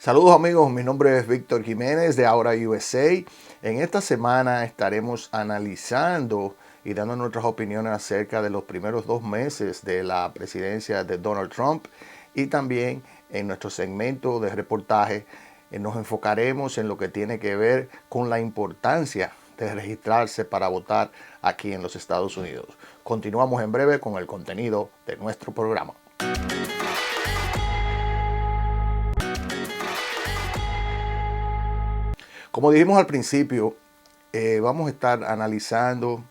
Saludos amigos, mi nombre es Víctor Jiménez de Ahora USA. En esta semana estaremos analizando y dando nuestras opiniones acerca de los primeros 2 meses de la presidencia de Donald Trump, y también en nuestro segmento de reportaje nos enfocaremos en lo que tiene que ver con la importancia de registrarse para votar aquí en los Estados Unidos. Continuamos en breve con el contenido de nuestro programa. Como dijimos al principio, vamos a estar analizando,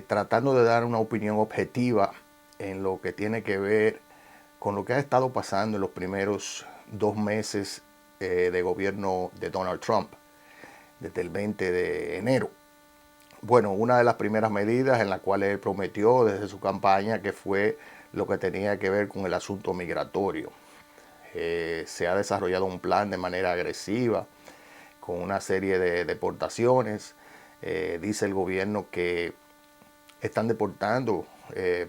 tratando de dar una opinión objetiva en lo que tiene que ver con lo que ha estado pasando en los primeros 2 meses de gobierno de Donald Trump, desde el 20 de enero. Bueno, una de las primeras medidas en las cuales él prometió desde su campaña, que fue lo que tenía que ver con el asunto migratorio. Se ha desarrollado un plan de manera agresiva, con una serie de deportaciones. Dice el gobierno que están deportando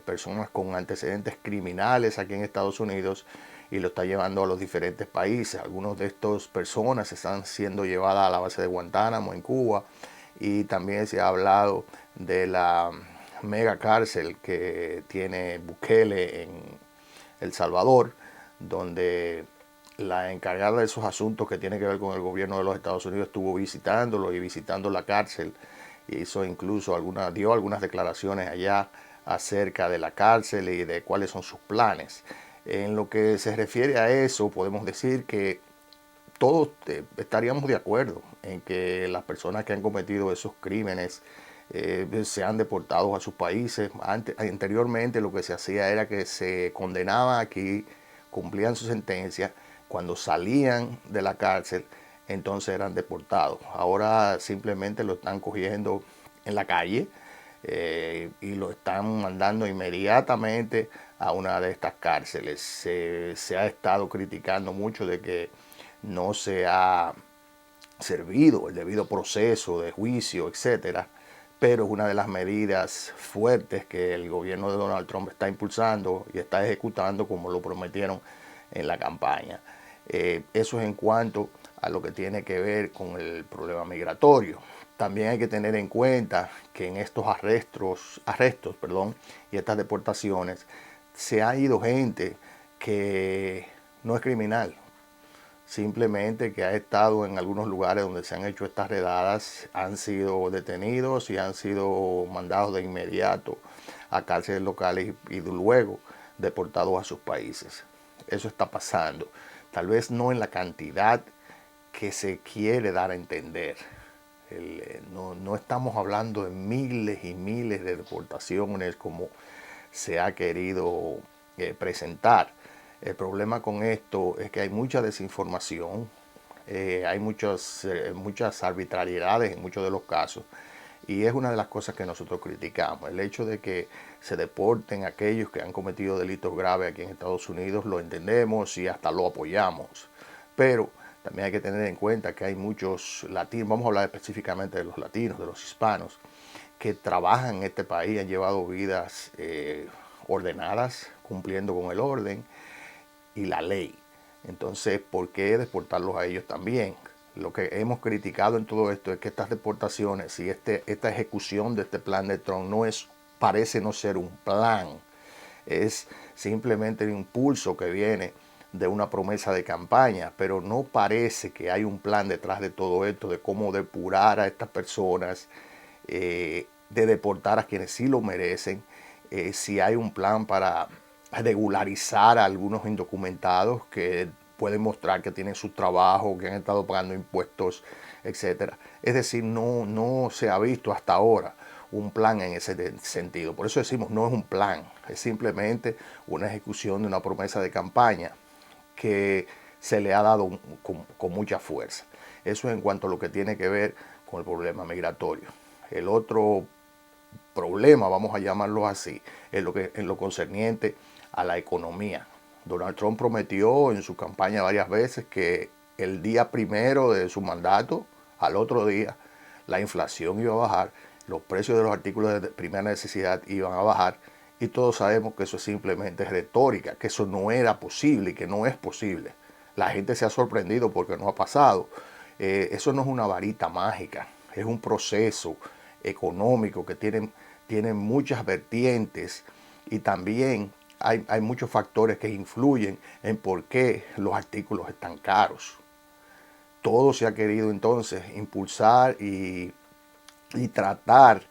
personas con antecedentes criminales aquí en Estados Unidos y lo está llevando a los diferentes países. Algunos de estas personas están siendo llevadas a la base de Guantánamo en Cuba, y también se ha hablado de la mega cárcel que tiene Bukele en El Salvador, donde la encargada de esos asuntos que tiene que ver con el gobierno de los Estados Unidos estuvo visitándolo y visitando la cárcel. Hizo incluso dio algunas declaraciones allá acerca de la cárcel y de cuáles son sus planes. En lo que se refiere a eso, podemos decir que todos estaríamos de acuerdo en que las personas que han cometido esos crímenes sean deportados a sus países. Anteriormente lo que se hacía era que se condenaban aquí, cumplían su sentencia, cuando salían de la cárcel entonces eran deportados. Ahora simplemente lo están cogiendo en la calle y lo están mandando inmediatamente a una de estas cárceles. Se ha estado criticando mucho de que no se ha servido el debido proceso de juicio, etcétera, pero es una de las medidas fuertes que el gobierno de Donald Trump está impulsando y está ejecutando como lo prometieron en la campaña. Eso es en cuanto a lo que tiene que ver con el problema migratorio. También hay que tener en cuenta que en estos arrestos y estas deportaciones se ha ido gente que no es criminal, simplemente que ha estado en algunos lugares donde se han hecho estas redadas, han sido detenidos y han sido mandados de inmediato a cárceles locales y luego deportados a sus países. Eso está pasando, tal vez no en la cantidad que se quiere dar a entender. No estamos hablando de miles y miles de deportaciones como se ha querido presentar. El problema con esto es que hay mucha desinformación, hay muchas arbitrariedades en muchos de los casos, y es una de las cosas que nosotros criticamos. El hecho de que se deporten aquellos que han cometido delitos graves aquí en Estados Unidos lo entendemos y hasta lo apoyamos, pero también hay que tener en cuenta que hay muchos latinos, vamos a hablar específicamente de los latinos, de los hispanos, que trabajan en este país, han llevado vidas ordenadas, cumpliendo con el orden y la ley. Entonces, ¿por qué deportarlos a ellos también? Lo que hemos criticado en todo esto es que estas deportaciones y esta ejecución de este plan de Trump parece no ser un plan, es simplemente el impulso que viene de una promesa de campaña, pero no parece que hay un plan detrás de todo esto, de cómo depurar a estas personas, de deportar a quienes sí lo merecen, si hay un plan para regularizar a algunos indocumentados que pueden mostrar que tienen su trabajo, que han estado pagando impuestos, etcétera. Es decir, no se ha visto hasta ahora un plan en ese sentido. Por eso decimos, no es un plan, es simplemente una ejecución de una promesa de campaña que se le ha dado con mucha fuerza. Eso en cuanto a lo que tiene que ver con el problema migratorio. El otro problema, vamos a llamarlo así, en lo concerniente a la economía. Donald Trump prometió en su campaña varias veces que el día primero de su mandato, al otro día, la inflación iba a bajar, los precios de los artículos de primera necesidad iban a bajar, y todos sabemos que eso es simplemente retórica, que eso no era posible y que no es posible. La gente se ha sorprendido porque no ha pasado. Eso no es una varita mágica, es un proceso económico que tiene muchas vertientes y también hay muchos factores que influyen en por qué los artículos están caros. Todo se ha querido entonces impulsar y tratar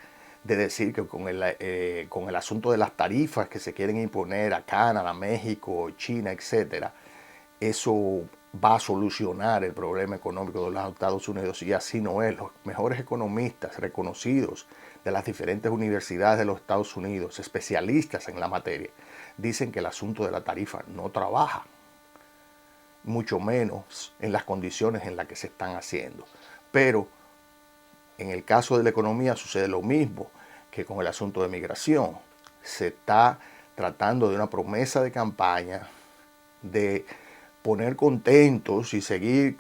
de decir que con el asunto de las tarifas que se quieren imponer a Canadá, México, China, etcétera, eso va a solucionar el problema económico de los Estados Unidos, y así no es. Los mejores economistas reconocidos de las diferentes universidades de los Estados Unidos, especialistas en la materia, dicen que el asunto de la tarifa no trabaja, mucho menos en las condiciones en las que se están haciendo. Pero en el caso de la economía sucede lo mismo que con el asunto de migración. Se está tratando de una promesa de campaña de poner contentos y seguir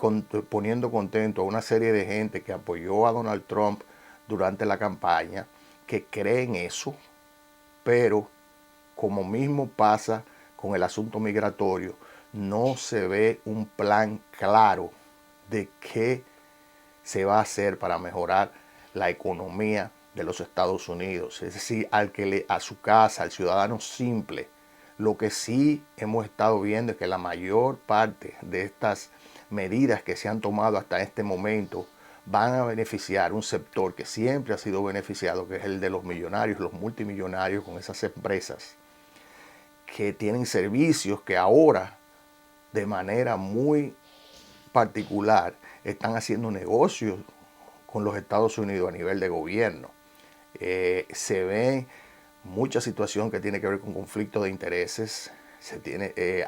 poniendo contentos a una serie de gente que apoyó a Donald Trump durante la campaña, que creen eso, pero como mismo pasa con el asunto migratorio, no se ve un plan claro de qué se va a hacer para mejorar la economía de los Estados Unidos. Es decir, a su casa, al ciudadano simple. Lo que sí hemos estado viendo es que la mayor parte de estas medidas que se han tomado hasta este momento van a beneficiar un sector que siempre ha sido beneficiado, que es el de los millonarios, los multimillonarios, con esas empresas que tienen servicios que ahora, de manera muy particular, están haciendo negocios con los Estados Unidos a nivel de gobierno. Se ve mucha situación que tiene que ver con conflicto de intereses.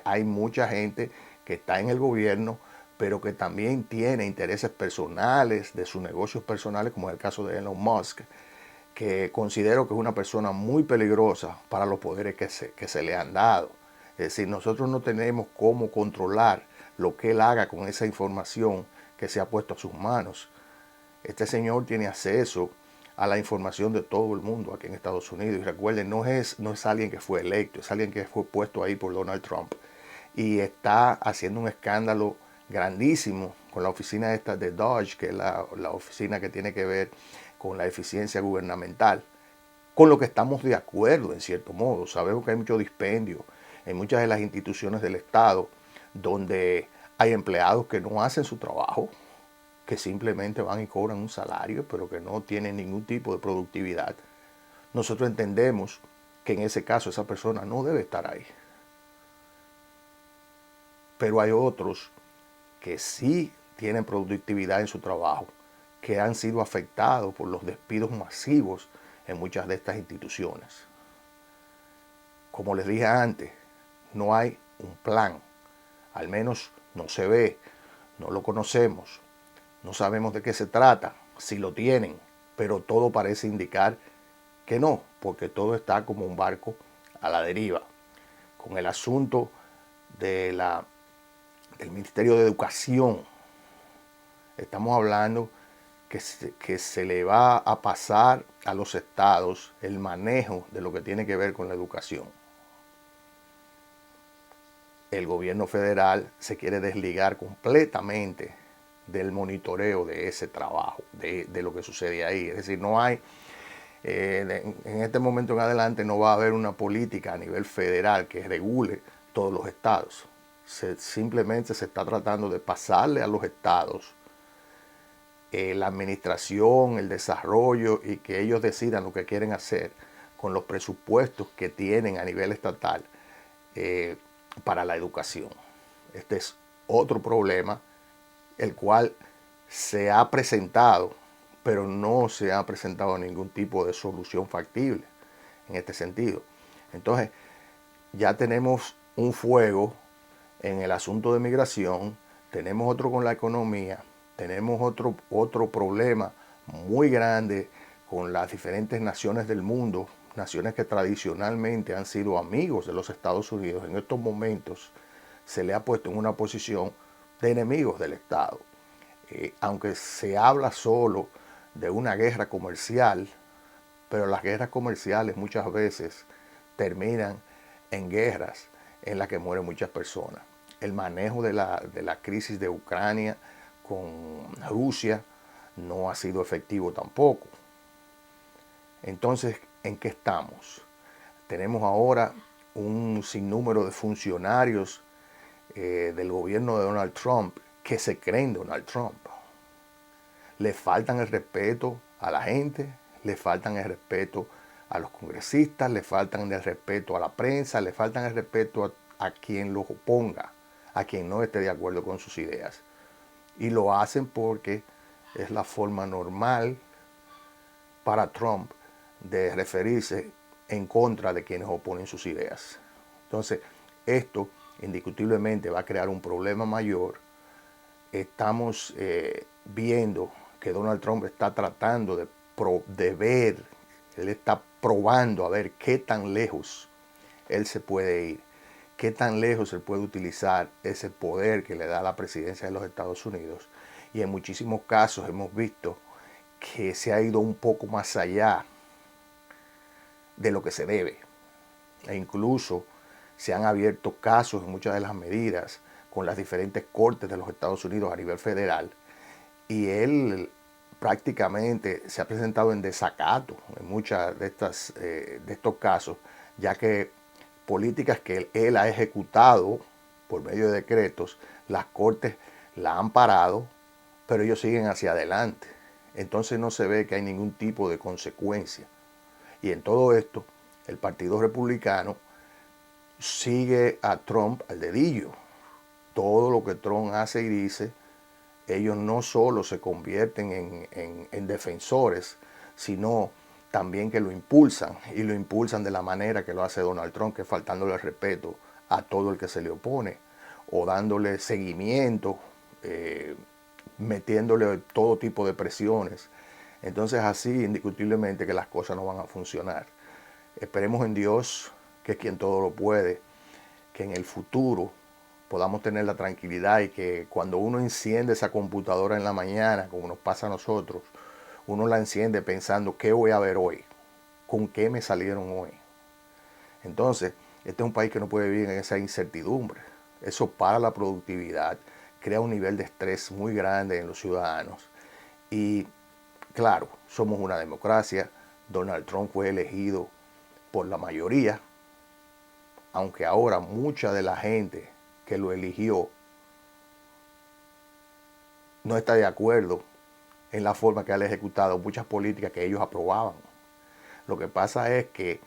Hay mucha gente que está en el gobierno, pero que también tiene intereses personales de sus negocios personales, como es el caso de Elon Musk, que considero que es una persona muy peligrosa para los poderes que se le han dado. Es decir, nosotros no tenemos cómo controlar lo que él haga con esa información que se ha puesto a sus manos. Este señor tiene acceso a la información de todo el mundo aquí en Estados Unidos. Y recuerden, no es alguien que fue electo, es alguien que fue puesto ahí por Donald Trump. Y está haciendo un escándalo grandísimo con la oficina esta de DOGE, que es la oficina que tiene que ver con la eficiencia gubernamental, con lo que estamos de acuerdo en cierto modo. Sabemos que hay mucho dispendio en muchas de las instituciones del Estado, donde hay empleados que no hacen su trabajo, que simplemente van y cobran un salario, pero que no tienen ningún tipo de productividad. Nosotros entendemos que en ese caso esa persona no debe estar ahí. Pero hay otros que sí tienen productividad en su trabajo, que han sido afectados por los despidos masivos en muchas de estas instituciones. Como les dije antes, no hay un plan, al menos no se ve, no lo conocemos, no sabemos de qué se trata, si lo tienen, pero todo parece indicar que no, porque todo está como un barco a la deriva. Con el asunto del Ministerio de Educación, estamos hablando que se le va a pasar a los estados el manejo de lo que tiene que ver con la educación. El gobierno federal se quiere desligar completamente del monitoreo de ese trabajo, de lo que sucede ahí. Es decir, no hay, en este momento en adelante no va a haber una política a nivel federal que regule todos los estados. Simplemente se está tratando de pasarle a los estados la administración, el desarrollo, y que ellos decidan lo que quieren hacer con los presupuestos que tienen a nivel estatal para la educación. Este es otro problema, el cual se ha presentado, pero no se ha presentado ningún tipo de solución factible en este sentido. Entonces, ya tenemos un fuego en el asunto de migración, tenemos otro con la economía, tenemos otro problema muy grande con las diferentes naciones del mundo, naciones que tradicionalmente han sido amigos de los Estados Unidos. En estos momentos se le ha puesto en una posición de enemigos del Estado. Aunque se habla solo de una guerra comercial, pero las guerras comerciales muchas veces terminan en guerras en las que mueren muchas personas. el manejo de la crisis de Ucrania con Rusia no ha sido efectivo tampoco. Entonces, ¿en qué estamos? Tenemos ahora un sinnúmero de funcionarios del gobierno de Donald Trump que se creen Donald Trump. Le faltan el respeto a la gente, le faltan el respeto a los congresistas, le faltan el respeto a la prensa, le faltan el respeto a quien los oponga, a quien no esté de acuerdo con sus ideas. Y lo hacen porque es la forma normal para Trump de referirse en contra de quienes oponen sus ideas. Entonces, esto indiscutiblemente va a crear un problema mayor. Estamos viendo que Donald Trump está tratando de ver, él está probando a ver qué tan lejos él se puede ir, qué tan lejos él puede utilizar ese poder que le da la presidencia de los Estados Unidos. Y en muchísimos casos hemos visto que se ha ido un poco más allá de lo que se debe. E incluso se han abierto casos en muchas de las medidas con las diferentes cortes de los Estados Unidos a nivel federal. Y él prácticamente se ha presentado en desacato en muchas de estos casos, ya que políticas que él ha ejecutado por medio de decretos, las cortes la han parado, pero ellos siguen hacia adelante. Entonces no se ve que hay ningún tipo de consecuencia. Y en todo esto, el Partido Republicano sigue a Trump al dedillo. Todo lo que Trump hace y dice, ellos no solo se convierten en defensores, sino también que lo impulsan, y lo impulsan de la manera que lo hace Donald Trump, que es faltándole respeto a todo el que se le opone, o dándole seguimiento, metiéndole todo tipo de presiones. Entonces así indiscutiblemente que las cosas no van a funcionar. Esperemos en Dios, que es quien todo lo puede, que en el futuro podamos tener la tranquilidad y que cuando uno enciende esa computadora en la mañana, como nos pasa a nosotros, uno la enciende pensando, ¿qué voy a ver hoy? ¿Con qué me salieron hoy? Entonces, este es un país que no puede vivir en esa incertidumbre. Eso para la productividad, crea un nivel de estrés muy grande en los ciudadanos. Y claro, somos una democracia. Donald Trump fue elegido por la mayoría, aunque ahora mucha de la gente que lo eligió no está de acuerdo en la forma que él ha ejecutado muchas políticas que ellos aprobaban. Lo que pasa es que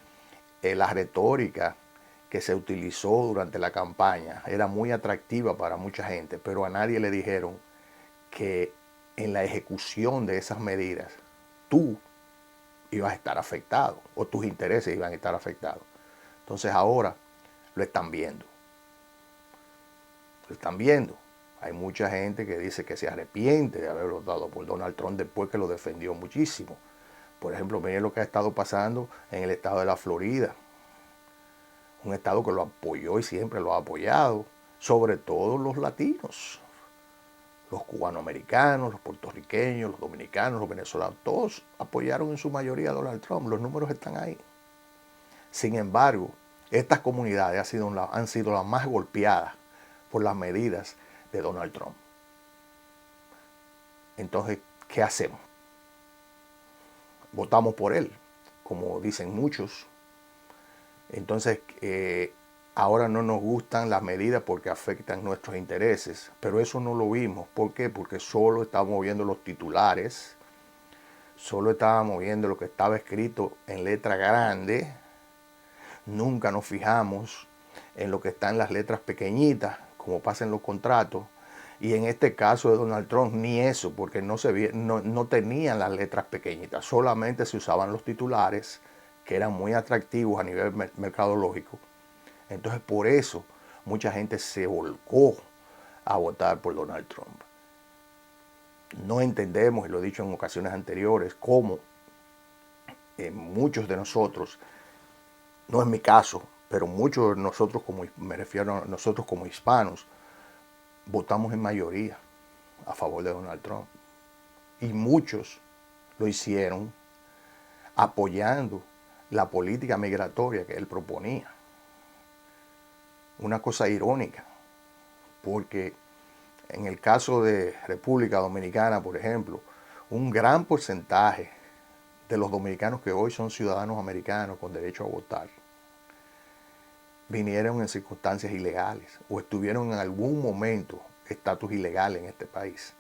la retórica que se utilizó durante la campaña era muy atractiva para mucha gente, pero a nadie le dijeron que en la ejecución de esas medidas tú ibas a estar afectado o tus intereses iban a estar afectados. Entonces ahora lo están viendo. Lo están viendo. Hay mucha gente que dice que se arrepiente de haber votado por Donald Trump después que lo defendió muchísimo. Por ejemplo, miren lo que ha estado pasando en el estado de la Florida. Un estado que lo apoyó y siempre lo ha apoyado, sobre todo los latinos, los cubanoamericanos, los puertorriqueños, los dominicanos, los venezolanos, todos apoyaron en su mayoría a Donald Trump. Los números están ahí. Sin embargo, estas comunidades han sido las más golpeadas por las medidas de Donald Trump. Entonces, ¿qué hacemos? Votamos por él, como dicen muchos. Entonces, ahora no nos gustan las medidas porque afectan nuestros intereses, pero eso no lo vimos. ¿Por qué? Porque solo estábamos viendo los titulares, solo estábamos viendo lo que estaba escrito en letra grande. Nunca nos fijamos en lo que está en las letras pequeñitas, como pasa en los contratos. Y en este caso de Donald Trump, ni eso, porque no tenían las letras pequeñitas, solamente se usaban los titulares, que eran muy atractivos a nivel mercadológico. Entonces, por eso, mucha gente se volcó a votar por Donald Trump. No entendemos, y lo he dicho en ocasiones anteriores, cómo muchos de nosotros, no es mi caso, pero muchos de nosotros, me refiero a nosotros como hispanos, votamos en mayoría a favor de Donald Trump. Y muchos lo hicieron apoyando la política migratoria que él proponía. Una cosa irónica, porque en el caso de República Dominicana, por ejemplo, un gran porcentaje de los dominicanos que hoy son ciudadanos americanos con derecho a votar vinieron en circunstancias ilegales o estuvieron en algún momento estatus ilegal en este país.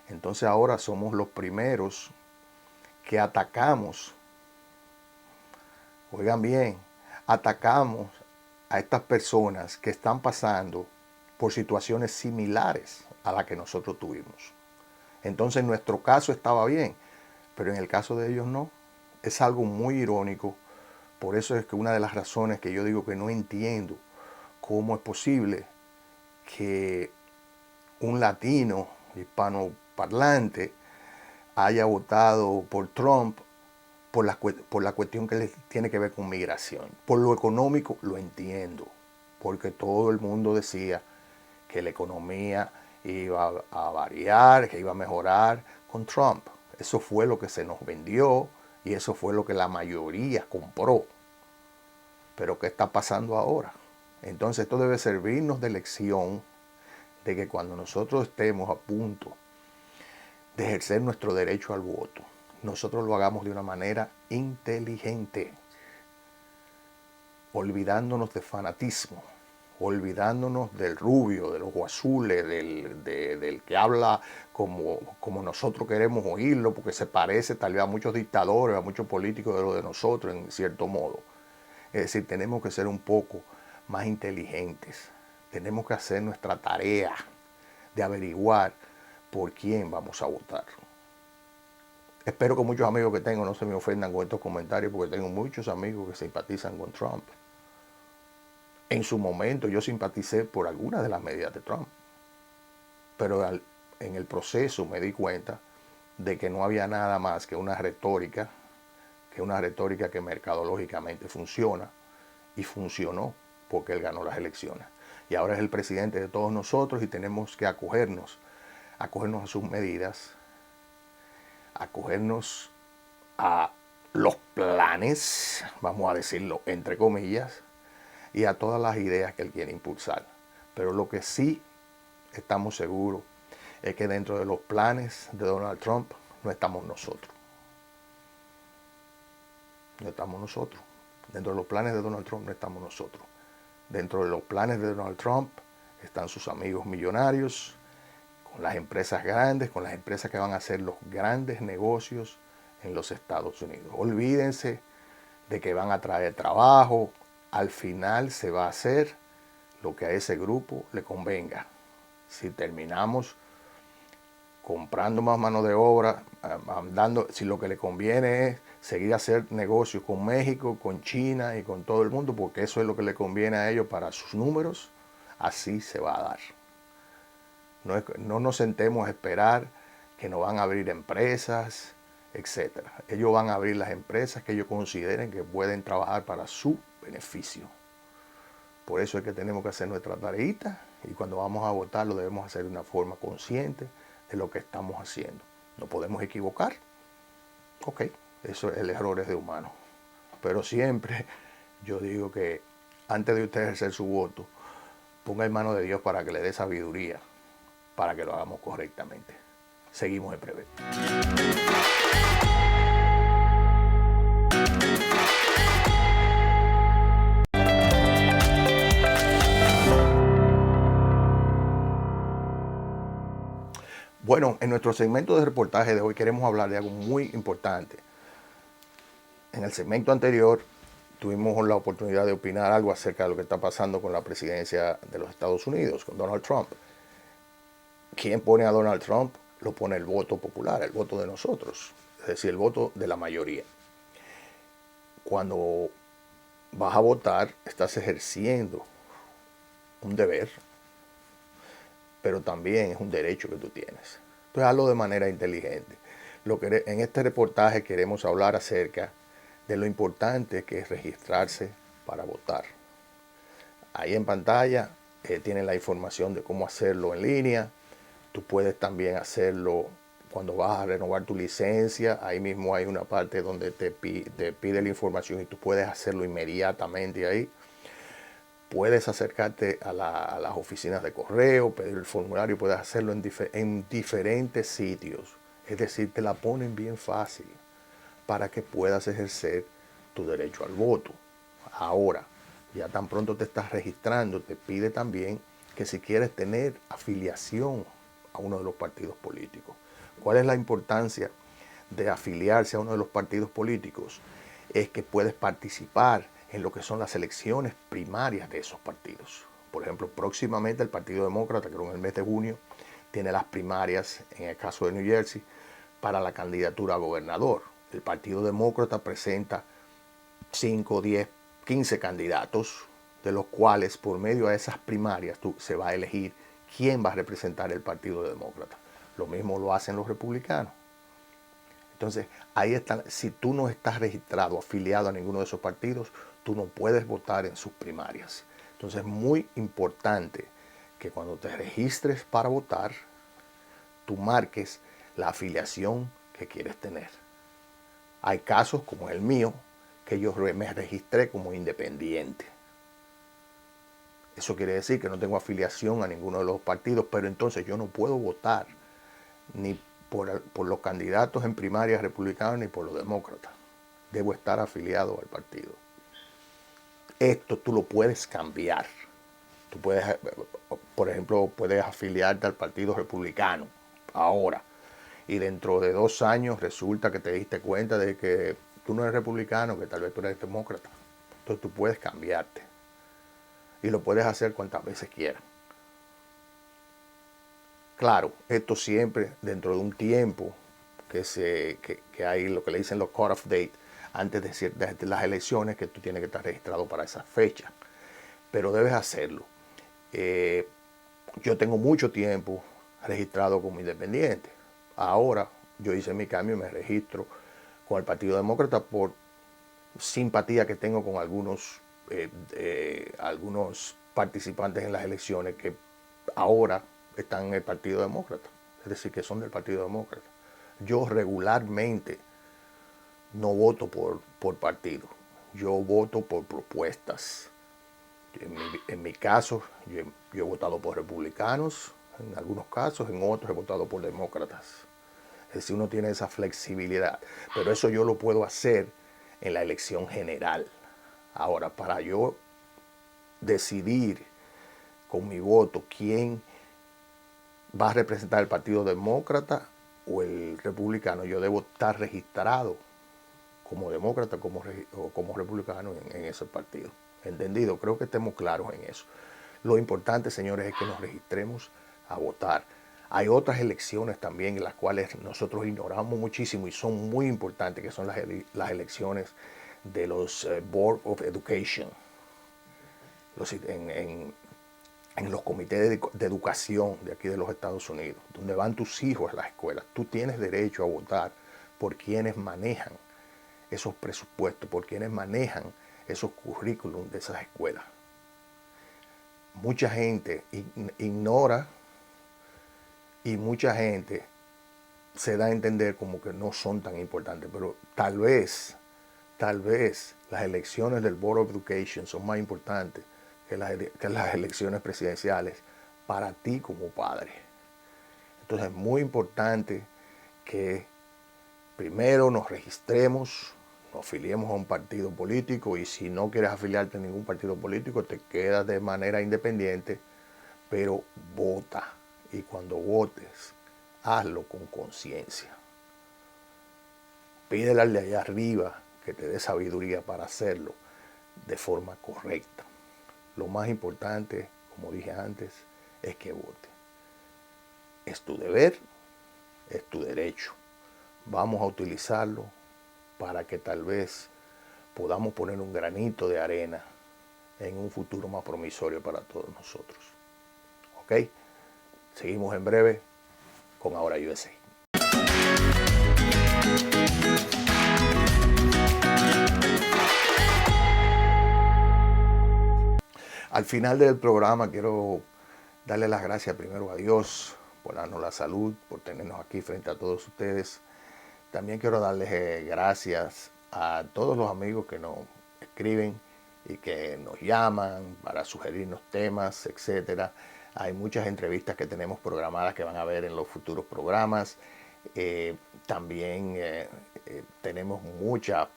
Entonces ahora somos los primeros que atacamos, oigan bien, atacamos a estas personas que están pasando por situaciones similares a las que nosotros tuvimos. Entonces nuestro caso estaba bien, pero en el caso de ellos no. Es algo muy irónico. Por eso es que una de las razones que yo digo que no entiendo cómo es posible que un latino hispanoparlante haya votado por Trump por la cuestión que tiene que ver con migración. Por lo económico lo entiendo, porque todo el mundo decía que la economía iba a variar, que iba a mejorar con Trump. Eso fue lo que se nos vendió y eso fue lo que la mayoría compró. Pero ¿qué está pasando ahora? Entonces esto debe servirnos de lección de que cuando nosotros estemos a punto de ejercer nuestro derecho al voto, nosotros lo hagamos de una manera inteligente, olvidándonos de fanatismo, olvidándonos del rubio, del ojo azules, del que habla como nosotros queremos oírlo, porque se parece tal vez a muchos dictadores, a muchos políticos de lo de nosotros, en cierto modo. Es decir, tenemos que ser un poco más inteligentes. Tenemos que hacer nuestra tarea de averiguar por quién vamos a votar. Espero que muchos amigos que tengo no se me ofendan con estos comentarios, porque tengo muchos amigos que simpatizan con Trump. En su momento yo simpaticé por algunas de las medidas de Trump, pero en el proceso me di cuenta de que no había nada más que una retórica que mercadológicamente funciona, y funcionó porque él ganó las elecciones. Y ahora es el presidente de todos nosotros y tenemos que acogernos a sus medidas, acogernos a los planes, vamos a decirlo entre comillas, y a todas las ideas que él quiere impulsar. Pero lo que sí estamos seguros es que dentro de los planes de Donald Trump no estamos nosotros. No estamos nosotros. Dentro de los planes de Donald Trump no estamos nosotros. Dentro de los planes de Donald Trump están sus amigos millonarios, con las empresas grandes, con las empresas que van a hacer los grandes negocios en los Estados Unidos. Olvídense de que van a traer trabajo. Al final se va a hacer lo que a ese grupo le convenga. Si terminamos comprando más mano de obra, si lo que le conviene es seguir a hacer negocios con México, con China y con todo el mundo, porque eso es lo que le conviene a ellos para sus números, así se va a dar. No nos sentemos a esperar que nos van a abrir empresas, etc. Ellos van a abrir las empresas que ellos consideren que pueden trabajar para su beneficio. Por eso es que tenemos que hacer nuestra tareita, y cuando vamos a votar lo debemos hacer de una forma consciente de lo que estamos haciendo. No podemos equivocar. Ok, eso es el error, es de humano. Pero siempre yo digo que antes de usted ejercer su voto, ponga en manos de Dios para que le dé sabiduría, para que lo hagamos correctamente. Seguimos en breve. Bueno, en nuestro segmento de reportaje de hoy queremos hablar de algo muy importante. En el segmento anterior tuvimos la oportunidad de opinar algo acerca de lo que está pasando con la presidencia de los Estados Unidos, con Donald Trump. ¿Quién pone a Donald Trump? Lo pone el voto popular, el voto de nosotros, es decir, el voto de la mayoría. Cuando vas a votar, estás ejerciendo un deber, pero también es un derecho que tú tienes. Entonces hazlo de manera inteligente. En este reportaje queremos hablar acerca de lo importante que es registrarse para votar. Ahí en pantalla tienen la información de cómo hacerlo en línea. Tú puedes también hacerlo cuando vas a renovar tu licencia. Ahí mismo hay una parte donde te pide la información y tú puedes hacerlo inmediatamente ahí. Puedes acercarte a las oficinas de correo, pedir el formulario, puedes hacerlo en diferentes sitios. Es decir, te la ponen bien fácil para que puedas ejercer tu derecho al voto. Ahora, ya tan pronto te estás registrando, te pide también que si quieres tener afiliación a uno de los partidos políticos. ¿Cuál es la importancia de afiliarse a uno de los partidos políticos? Es que puedes participar en lo que son las elecciones primarias de esos partidos. Por ejemplo, próximamente el Partido Demócrata, creo en el mes de junio, tiene las primarias, en el caso de New Jersey, para la candidatura a gobernador. El Partido Demócrata presenta 5, 10, 15 candidatos, de los cuales por medio de esas primarias se va a elegir quién va a representar el Partido Demócrata. Lo mismo lo hacen los republicanos. Entonces, ahí están. Si tú no estás registrado, afiliado a ninguno de esos partidos, tú no puedes votar en sus primarias. Entonces, es muy importante que cuando te registres para votar, tú marques la afiliación que quieres tener. Hay casos como el mío, que yo me registré como independiente. Eso quiere decir que no tengo afiliación a ninguno de los partidos, pero entonces yo no puedo votar ni por los candidatos en primarias republicanos ni por los demócratas. Debo estar afiliado al partido. Esto tú lo puedes cambiar. Tú puedes, por ejemplo, puedes afiliarte al Partido Republicano ahora. Y dentro de 2 años resulta que te diste cuenta de que tú no eres republicano, que tal vez tú eres demócrata. Entonces tú puedes cambiarte. Y lo puedes hacer cuantas veces quieras. Claro, esto siempre dentro de un tiempo que hay lo que le dicen los cut-off date, antes de las elecciones, que tú tienes que estar registrado para esa fecha. Pero debes hacerlo. Yo tengo mucho tiempo registrado como independiente. Ahora yo hice mi cambio y me registro con el Partido Demócrata por simpatía que tengo con algunos participantes en las elecciones que ahora están en el Partido Demócrata, es decir, que son del Partido Demócrata. Yo regularmente no voto por partido, yo voto por propuestas. En mi caso, yo he votado por republicanos, en algunos casos, en otros he votado por demócratas. Es decir, uno tiene esa flexibilidad, pero eso yo lo puedo hacer en la elección general. Ahora, para yo decidir con mi voto quién va a representar el Partido Demócrata o el Republicano, yo debo estar registrado como demócrata o como republicano en ese partido. ¿Entendido? Creo que estemos claros en eso. Lo importante, señores, es que nos registremos a votar. Hay otras elecciones también en las cuales nosotros ignoramos muchísimo y son muy importantes, que son las elecciones de los Board of Education, en los comités de educación de aquí de los Estados Unidos, donde van tus hijos a las escuelas. Tú tienes derecho a votar por quienes manejan esos presupuestos, por quienes manejan esos currículums de esas escuelas. Mucha gente ignora y mucha gente se da a entender como que no son tan importantes, pero tal vez las elecciones del Board of Education son más importantes que las elecciones presidenciales para ti como padre. Entonces es muy importante que primero nos registremos, nos afiliemos a un partido político, y si no quieres afiliarte a ningún partido político, te quedas de manera independiente, pero vota. Y cuando votes, hazlo con conciencia. Pídele al de allá arriba que te dé sabiduría para hacerlo de forma correcta. Lo más importante, como dije antes, es que vote. Es tu deber, es tu derecho. Vamos a utilizarlo para que tal vez podamos poner un granito de arena en un futuro más promisorio para todos nosotros. ¿Ok? Seguimos en breve con Ahora USA. Al final del programa quiero darle las gracias primero a Dios por darnos la salud, por tenernos aquí frente a todos ustedes. También quiero darles gracias a todos los amigos que nos escriben y que nos llaman para sugerirnos temas, etcétera. Hay muchas entrevistas que tenemos programadas que van a ver en los futuros programas. También tenemos mucha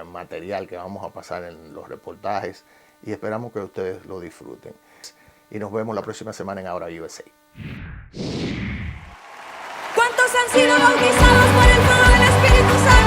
material que vamos a pasar en los reportajes y esperamos que ustedes lo disfruten. Y nos vemos la próxima semana en Ahora USA. ¿Cuántos han sido bautizados por el fuego del Espíritu Santo?